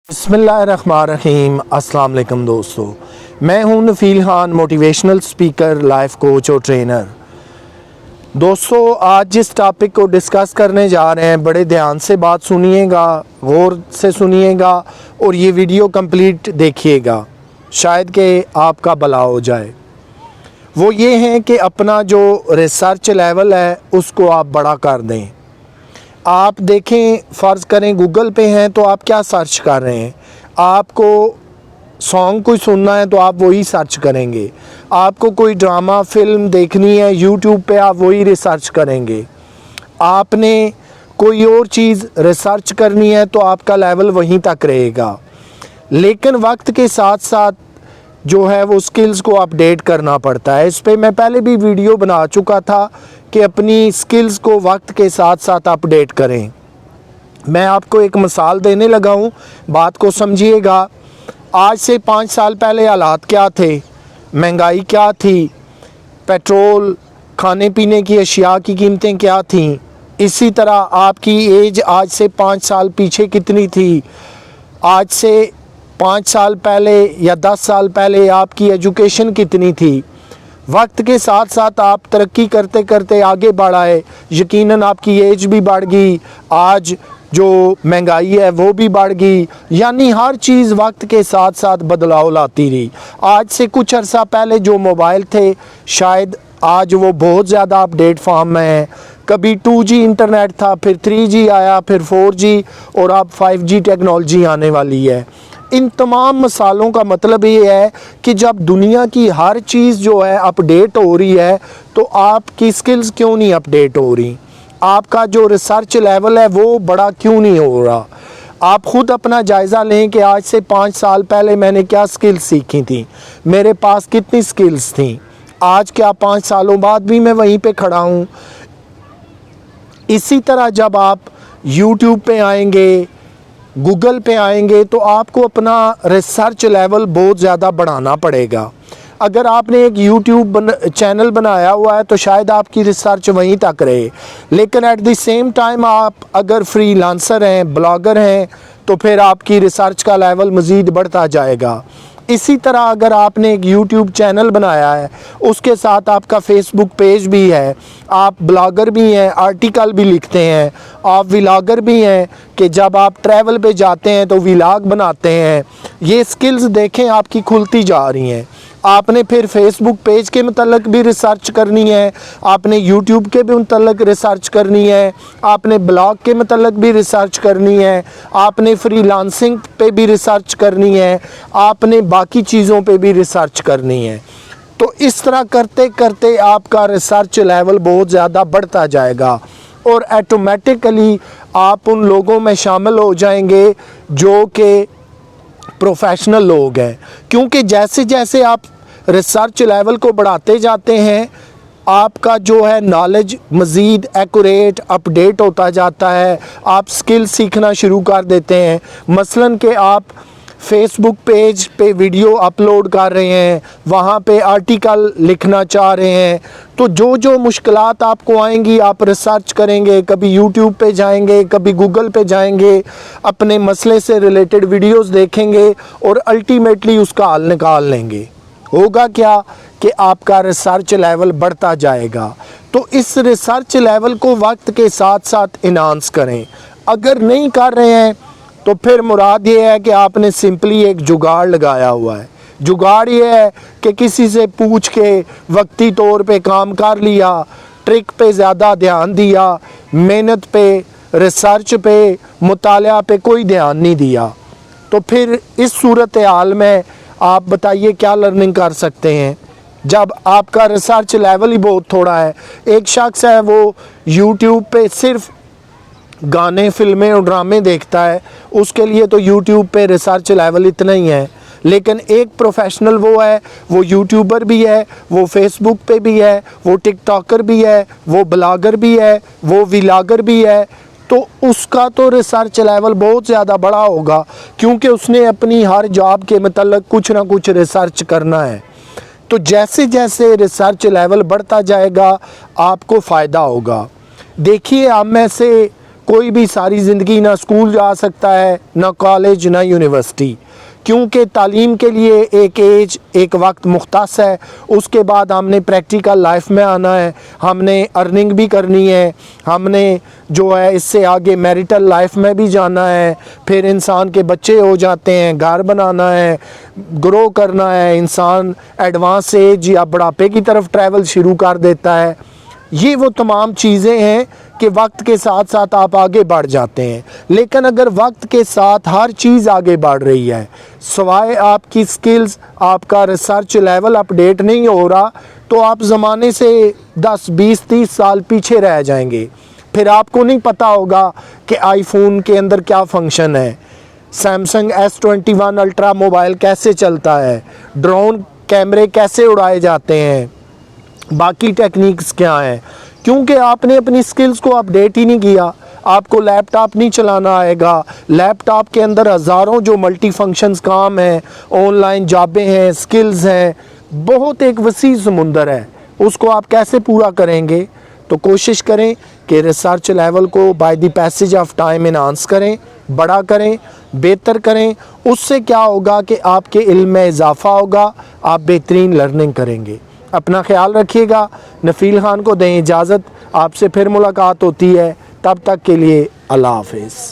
बिस्मिल्लाहिर्रहमानिर्रहीम। अस्सलाम वालेकुम दोस्तों, मैं हूं Nafeel Khan, motivational speaker, life coach और ट्रेनर। दोस्तों, आज जिस टॉपिक को डिस्कस करने जा रहे हैं, बड़े ध्यान से बात सुनिएगा, गौर से सुनिएगा और ये वीडियो कंप्लीट देखिएगा, शायद कि आपका भला हो जाए। वो ये है कि अपना जो रिसर्च लेवल है उसको आप बड़ा कर दें। आप देखें, फ़र्ज़ करें गूगल पे हैं तो आप क्या सर्च कर रहे हैं। आपको सॉन्ग कोई सुनना है तो आप वही सर्च करेंगे। आपको कोई ड्रामा फिल्म देखनी है यूट्यूब पे, आप वही रिसर्च करेंगे। आपने कोई और चीज़ रिसर्च करनी है तो आपका लेवल वहीं तक रहेगा। लेकिन वक्त के साथ साथ जो है वो स्किल्स को अपडेट करना पड़ता है। इस पे मैं पहले भी वीडियो बना चुका था कि अपनी स्किल्स को वक्त के साथ साथ अपडेट करें। मैं आपको एक मिसाल देने लगा हूँ, बात को समझिएगा। आज से 5 साल पहले हालात क्या थे, महंगाई क्या थी, पेट्रोल, खाने पीने की अशिया की कीमतें क्या थीं। इसी तरह आपकी एज आज से 5 साल पीछे कितनी थी, आज से 5 साल पहले या 10 साल पहले आपकी एजुकेशन कितनी थी। वक्त के साथ साथ आप तरक्की करते करते आगे बढ़ाए, यकीनन आपकी एज भी बढ़ गई, आज जो महंगाई है वो भी बढ़ गई। यानी हर चीज़ वक्त के साथ साथ बदलाव लाती रही। आज से कुछ अरसा पहले जो मोबाइल थे, शायद आज वो बहुत ज़्यादा अपडेट फॉर्म में है। कभी 2G इंटरनेट था, फिर 3G आया, फिर 4G और अब 5G टेक्नोलॉजी आने वाली है। इन तमाम मिसालों का मतलब ये है कि जब दुनिया की हर चीज़ जो है अपडेट हो रही है तो आपकी स्किल्स क्यों नहीं अपडेट हो रही, आपका जो रिसर्च लेवल है वो बड़ा क्यों नहीं हो रहा। आप ख़ुद अपना जायज़ा लें कि आज से 5 साल पहले मैंने क्या स्किल्स सीखी थी, मेरे पास कितनी स्किल्स थी। आज क्या 5 सालों बाद भी मैं वहीं पे खड़ा हूँ। इसी तरह जब आप YouTube पे आएंगे, गूगल पे आएंगे तो आपको अपना रिसर्च लेवल बहुत ज़्यादा बढ़ाना पड़ेगा। अगर आपने एक यूट्यूब चैनल बनाया हुआ है तो शायद आपकी रिसर्च वहीं तक रहे, लेकिन एट द सेम टाइम आप अगर फ्रीलांसर हैं, ब्लॉगर हैं, तो फिर आपकी रिसर्च का लेवल मज़ीद बढ़ता जाएगा। इसी तरह अगर आपने एक यूट्यूब चैनल बनाया है, उसके साथ आपका फेसबुक पेज भी है, आप ब्लॉगर भी हैं, आर्टिकल भी लिखते हैं, आप व्लॉगर भी हैं कि जब आप ट्रैवल पे जाते हैं तो व्लॉग बनाते हैं। ये स्किल्स देखें आपकी खुलती जा रही हैं। आपने फिर फेसबुक पेज के मतलब भी रिसर्च करनी है, आपने यूट्यूब के भी मतलब रिसर्च करनी है, आपने ब्लॉग के मतलब भी रिसर्च करनी है, आपने फ्रीलांसिंग पे भी रिसर्च करनी है, आपने बाकी चीज़ों पे भी रिसर्च करनी है। तो इस तरह करते करते आपका रिसर्च लेवल बहुत ज़्यादा बढ़ता जाएगा और ऑटोमेटिकली आप उन लोगों में शामिल हो जाएंगे जो कि प्रोफेशनल लोग हैं। क्योंकि जैसे जैसे आप रिसर्च लेवल को बढ़ाते जाते हैं, आपका जो है नॉलेज मज़ीद एक्यूरेट अपडेट होता जाता है। आप स्किल सीखना शुरू कर देते हैं। मसलन कि आप फेसबुक पेज पे वीडियो अपलोड कर रहे हैं, वहाँ पे आर्टिकल लिखना चाह रहे हैं, तो जो जो मुश्किलात आपको आएंगी आप रिसर्च करेंगे, कभी यूट्यूब पे जाएंगे, कभी गूगल पे जाएंगे, अपने मसले से रिलेटेड वीडियोस देखेंगे और अल्टीमेटली उसका हल निकाल लेंगे। होगा क्या कि आपका रिसर्च लेवल बढ़ता जाएगा। तो इस रिसर्च लेवल को वक्त के साथ साथ इन्हांस करें। अगर नहीं कर रहे हैं तो फिर मुराद ये है कि आपने सिंपली एक जुगाड़ लगाया हुआ है। जुगाड़ ये है कि किसी से पूछ के वक्ती तौर पे काम कर लिया, ट्रिक पे ज़्यादा ध्यान दिया, मेहनत पे, रिसर्च पे, मुतालिया पे कोई ध्यान नहीं दिया। तो फिर इस सूरत हाल में आप बताइए क्या लर्निंग कर सकते हैं जब आपका रिसर्च लेवल ही बहुत थोड़ा है। एक शख्स है वो यूट्यूब पे सिर्फ गाने, फिल्में और ड्रामे देखता है, उसके लिए तो यूट्यूब पे रिसर्च लेवल इतना ही है। लेकिन एक प्रोफेशनल वो है, वो यूट्यूबर भी है, वो फेसबुक पे भी है, वो टिकटॉकर भी है, वो ब्लॉगर भी है, वो व्लॉगर भी है, तो उसका तो रिसर्च लेवल बहुत ज़्यादा बड़ा होगा क्योंकि उसने अपनी हर जॉब के मतलब कुछ ना कुछ रिसर्च करना है। तो जैसे जैसे रिसर्च लेवल बढ़ता जाएगा आपको फ़ायदा होगा। देखिए, हम में से کوئی بھی ساری زندگی نہ اسکول جا سکتا ہے، نہ کالج، نہ یونیورسٹی، کیونکہ تعلیم کے لیے ایک ایج، ایک وقت مختص ہے۔ اس کے بعد ہم نے پریکٹیکل لائف میں آنا ہے، ہم نے ارننگ بھی کرنی ہے، ہم نے جو ہے اس سے آگے میریٹل لائف میں بھی جانا ہے، پھر انسان کے بچے ہو جاتے ہیں، گھر بنانا ہے، گرو کرنا ہے، انسان ایڈوانس ایج یا بڑھاپے کی طرف ٹریول شروع کر دیتا ہے۔ یہ وہ تمام چیزیں ہیں کہ وقت کے ساتھ ساتھ آپ آگے بڑھ جاتے ہیں، لیکن اگر وقت کے ساتھ ہر چیز آگے بڑھ رہی ہے، سوائے آپ کی سکلز، آپ کا ریسرچ لیول اپڈیٹ نہیں ہو رہا، تو آپ زمانے سے 10 20 30 سال پیچھے رہ جائیں گے۔ پھر آپ کو نہیں پتہ ہوگا کہ آئی فون کے اندر کیا فنکشن ہے، سیمسنگ S21 الٹرا موبائل کیسے چلتا ہے، ڈرون کیمرے کیسے اڑائے جاتے ہیں، باقی ٹیکنیکس کیا ہیں، کیونکہ آپ نے اپنی سکلز کو اپڈیٹ ہی نہیں کیا۔ آپ کو لیپ ٹاپ نہیں چلانا آئے گا، لیپ ٹاپ کے اندر ہزاروں جو ملٹی فنکشنز کام ہیں، آن لائن جابیں ہیں، سکلز ہیں، بہت ایک وسیع سمندر ہے، اس کو آپ کیسے پورا کریں گے؟ تو کوشش کریں کہ ریسرچ لیول کو by the passage of time enhance کریں، بڑا کریں، بہتر کریں۔ اس سے کیا ہوگا کہ آپ کے علم میں اضافہ ہوگا، آپ بہترین لرننگ کریں گے۔ اپنا خیال رکھیے گا۔ نفیل خان کو دیں اجازت، آپ سے پھر ملاقات ہوتی ہے، تب تک کے لیے اللہ حافظ۔